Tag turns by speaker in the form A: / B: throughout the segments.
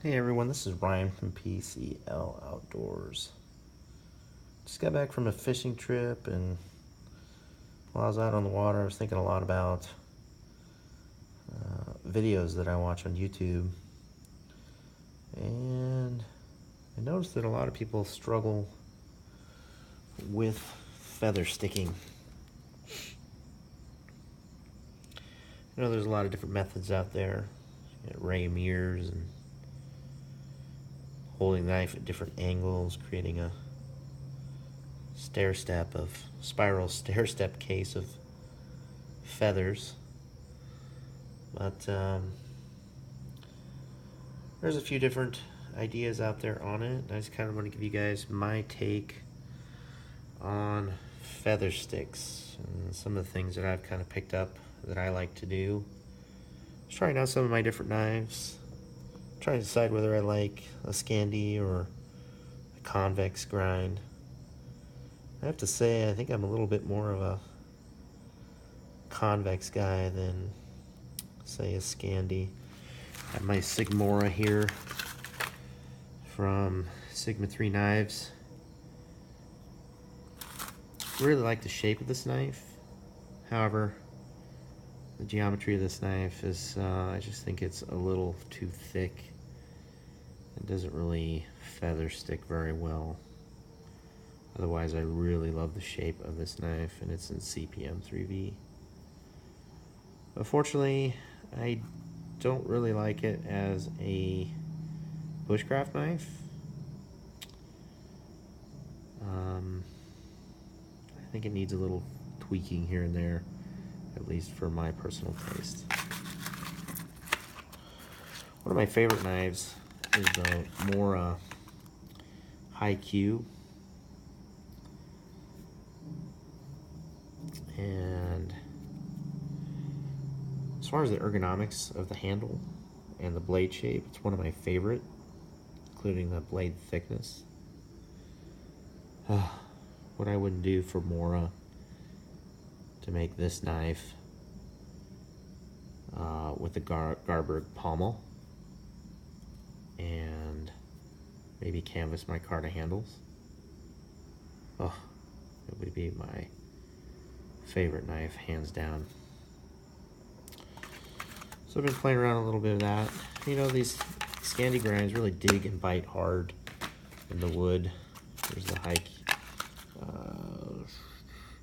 A: Hey everyone, this is Ryan from PCL Outdoors. Just got back from a fishing trip, and while I was out on the water I was thinking a lot about videos that I watch on YouTube, and I noticed that a lot of people struggle with feather sticking. There's a lot of different methods out there. Ray mirrors and holding the knife at different angles, creating a spiral stair step case of feathers. But there's a few different ideas out there on it. I just kind of want to give you guys my take on feather sticks and some of the things that I've kind of picked up that I like to do. Just trying out some of my different knives, trying to decide whether I like a Scandi or a convex grind. I have to say, I think I'm a little bit more of a convex guy than, say, a Scandi. I have my Sigmora here from Sigma 3 Knives. I really like the shape of this knife. However, the geometry of this knife is, I just think it's a little too thick. It doesn't really feather stick very well. Otherwise, I really love the shape of this knife, and it's in CPM 3V. Unfortunately, I don't really like it as a bushcraft knife. I think it needs a little tweaking here and there, at least for my personal taste. One of my favorite knives is the Mora High Q. And as far as the ergonomics of the handle and the blade shape, it's one of my favorite, including the blade thickness. What I wouldn't do for Mora to make this knife with the Garberg pommel and maybe canvas micarta handles. It would be my favorite knife, hands down. So I've been playing around a little bit of that. These Scandi grinds really dig and bite hard in the wood. There's the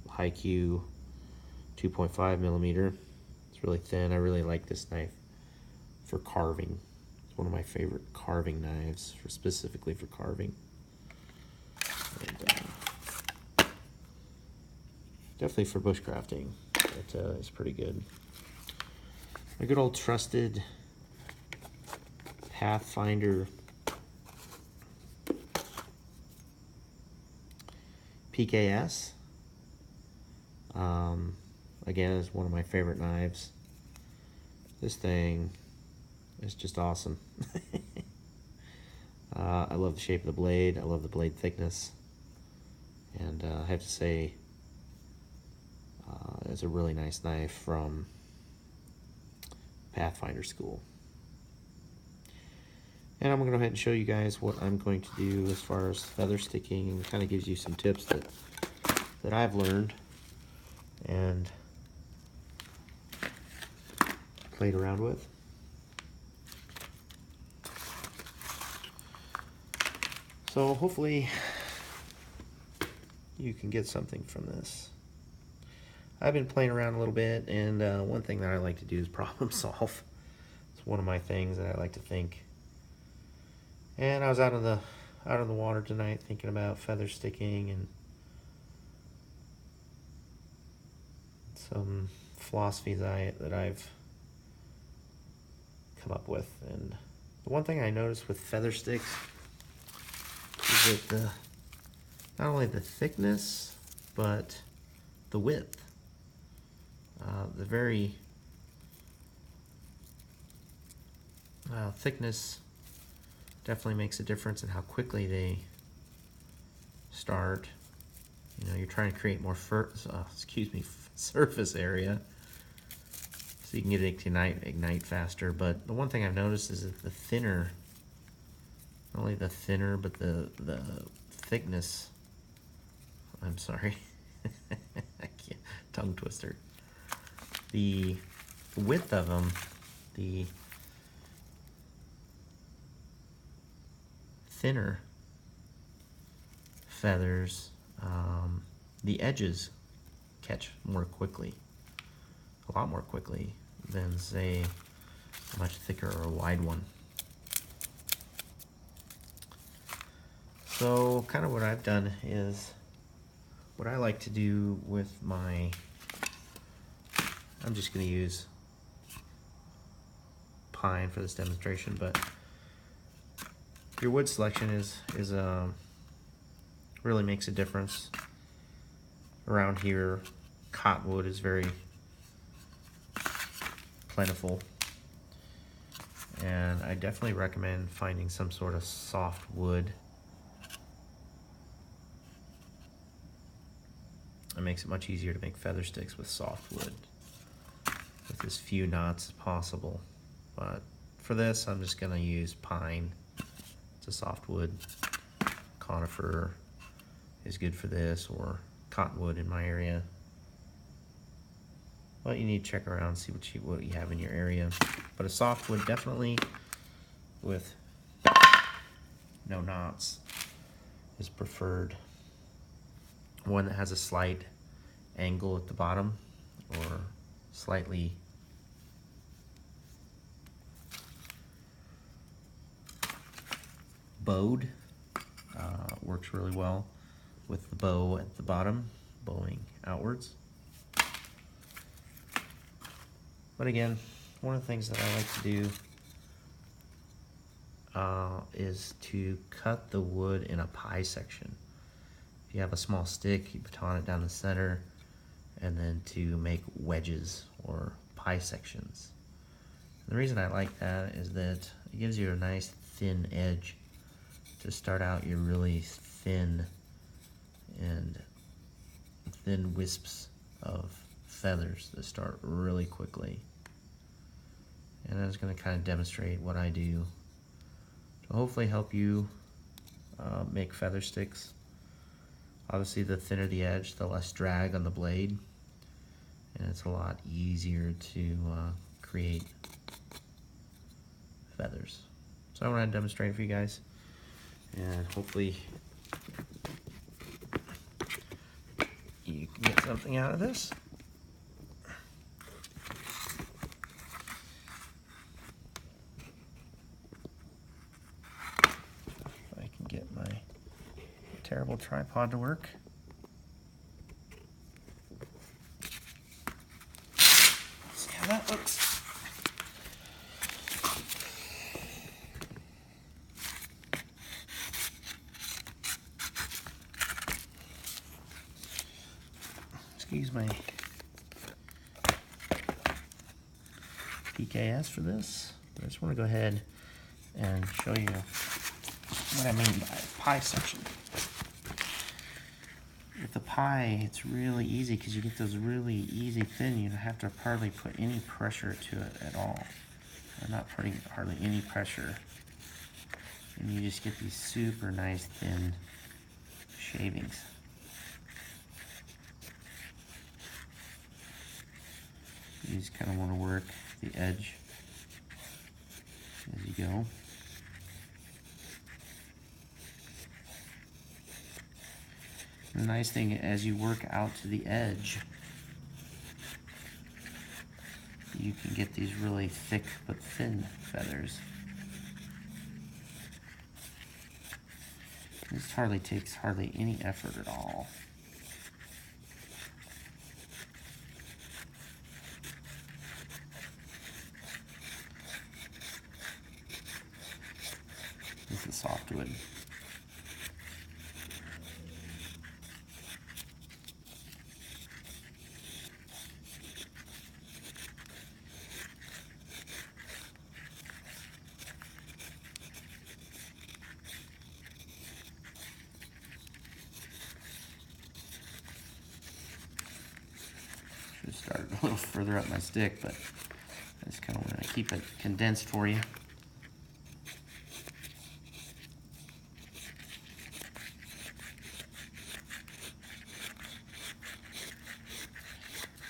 A: High Q 2.5 millimeter. It's really thin. I really like this knife for carving. It's one of my favorite carving knives, specifically for carving. And, definitely for bushcrafting, it's pretty good. A good old trusted Pathfinder PKS. Again, is one of my favorite knives. This thing is just awesome. I love the shape of the blade. I love the blade thickness. And I have to say, it's a really nice knife from Pathfinder School. And I'm going to go ahead and show you guys what I'm going to do as far as feather sticking, and kind of gives you some tips that I've learned and played around with. So hopefully you can get something from this. I've been playing around a little bit, and one thing that I like to do is problem solve. It's one of my things that I like to think. And I was out on the water tonight thinking about feather sticking and some philosophies that I've come up with. And the one thing I noticed with feather sticks is that not only the thickness, but the width. The very thickness definitely makes a difference in how quickly they start. You're trying to create more surface area so you can get it to ignite faster. But the one thing I've noticed is that the thinner not only the thinner, but the thickness. I'm sorry. I can't, tongue twister. The width of them, the thinner feathers, the edges catch more quickly, a lot more quickly than, say, a much thicker or wide one. So kind of what I've done is, what I like to do with my, I'm just going to use pine for this demonstration, but your wood selection is really makes a difference. Around here, cottonwood is very plentiful, and I definitely recommend finding some sort of soft wood. It makes it much easier to make feather sticks with soft wood, with as few knots as possible. But for this, I'm just going to use pine. It's a soft wood. Conifer is good for this, or cottonwood in my area. But you need to check around and see what you have in your area. But a softwood, definitely, with no knots, is preferred. One that has a slight angle at the bottom, or slightly bowed, works really well with the bow at the bottom, bowing outwards. But again, one of the things that I like to do is to cut the wood in a pie section. If you have a small stick, you baton it down the center, and then to make wedges or pie sections. And the reason I like that is that it gives you a nice thin edge to start out your really thin wisps of feathers that start really quickly. And I'm just going to kind of demonstrate what I do to hopefully help you make feather sticks. Obviously, the thinner the edge, the less drag on the blade, and it's a lot easier to create feathers. So I want to demonstrate it for you guys, and hopefully you can get something out of this. If I can get my terrible tripod to work. See how that looks. Excuse my PKS for this. I just want to go ahead and show you what I mean by pie section. With the pie, it's really easy because you get those really easy thin. You don't have to hardly put any pressure to it at all. I'm not putting hardly any pressure. And you just get these super nice thin shavings. You just kind of want to work the edge as you go. The nice thing, as you work out to the edge, you can get these really thick but thin feathers. This hardly takes any effort at all. This is softwood. Should have started a little further up my stick, but I just kind of want to keep it condensed for you.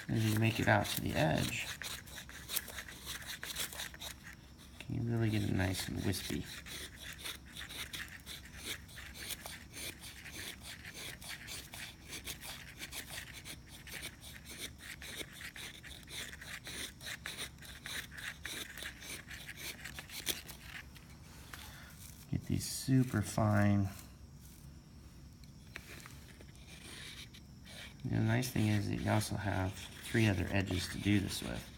A: as you make it out to the edge, can you really get it nice and wispy. Get these super fine. And the nice thing is that you also have 3 other edges to do this with.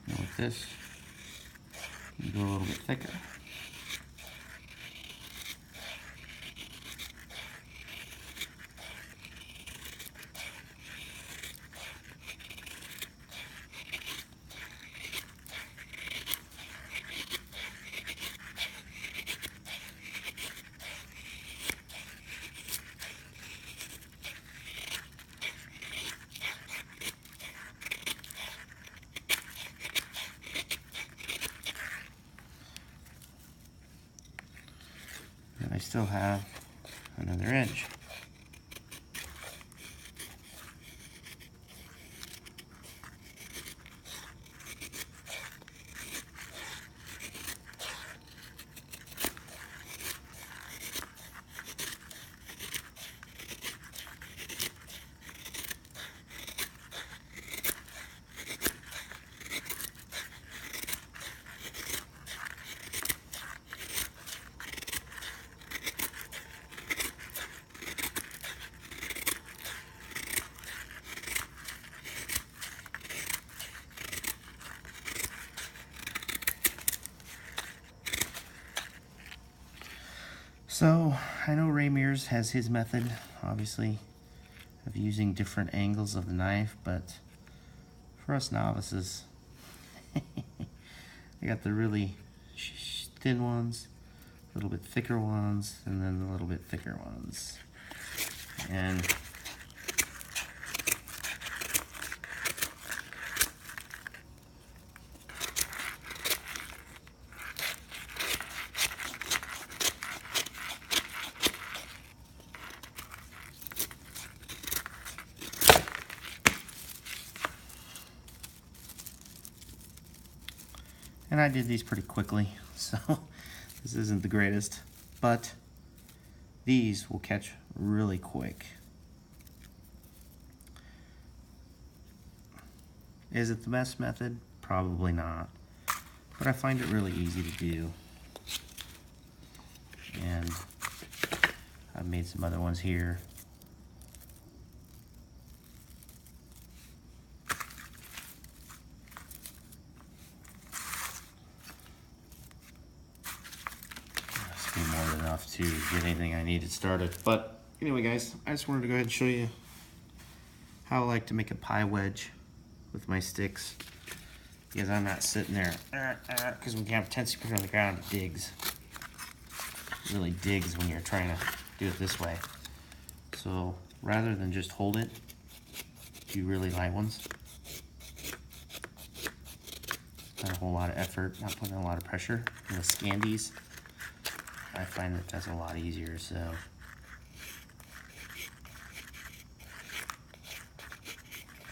A: And with this, you go a little bit thicker. And I still have another edge. So, I know Ray Mears has his method, obviously, of using different angles of the knife, but for us novices, I got the really thin ones, a little bit thicker ones, and then the little bit thicker ones. And I did these pretty quickly, so this isn't the greatest, but these will catch really quick. Is it the best method? Probably not, but I find it really easy to do. And I've made some other ones here. More than enough to get anything I needed started. But anyway, guys, I just wanted to go ahead and show you how I like to make a pie wedge with my sticks, because I'm not sitting there because when you have tendency to put it on the ground, it digs. It really digs when you're trying to do it this way. So rather than just hold it, do really light ones. Not a whole lot of effort, not putting a lot of pressure. And with Scandies, I find that that's a lot easier, so.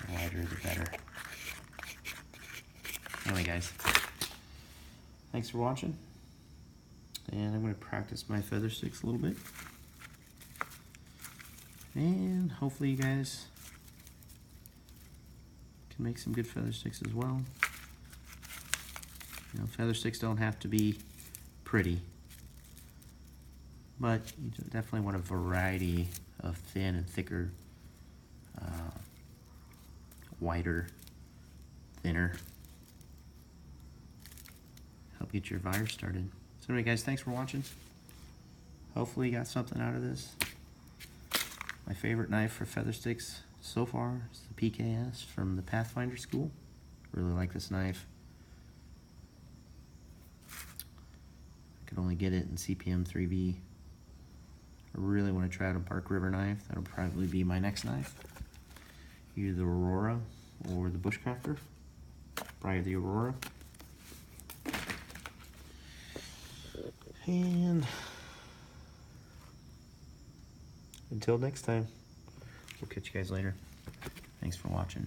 A: The lighter the better. Anyway, guys, thanks for watching. And I'm going to practice my feather sticks a little bit. And hopefully you guys can make some good feather sticks as well. You know, feather sticks don't have to be pretty, but you definitely want a variety of thin and thicker, wider, thinner. Help get your fire started. So anyway, guys, thanks for watching. Hopefully you got something out of this. My favorite knife for feather sticks so far is the PKS from the Pathfinder school. Really like this knife. I could only get it in CPM 3B. I really want to try out a Park River knife. That'll probably be my next knife. Either the Aurora or the Bushcrafter. Probably the Aurora. And until next time, we'll catch you guys later. Thanks for watching.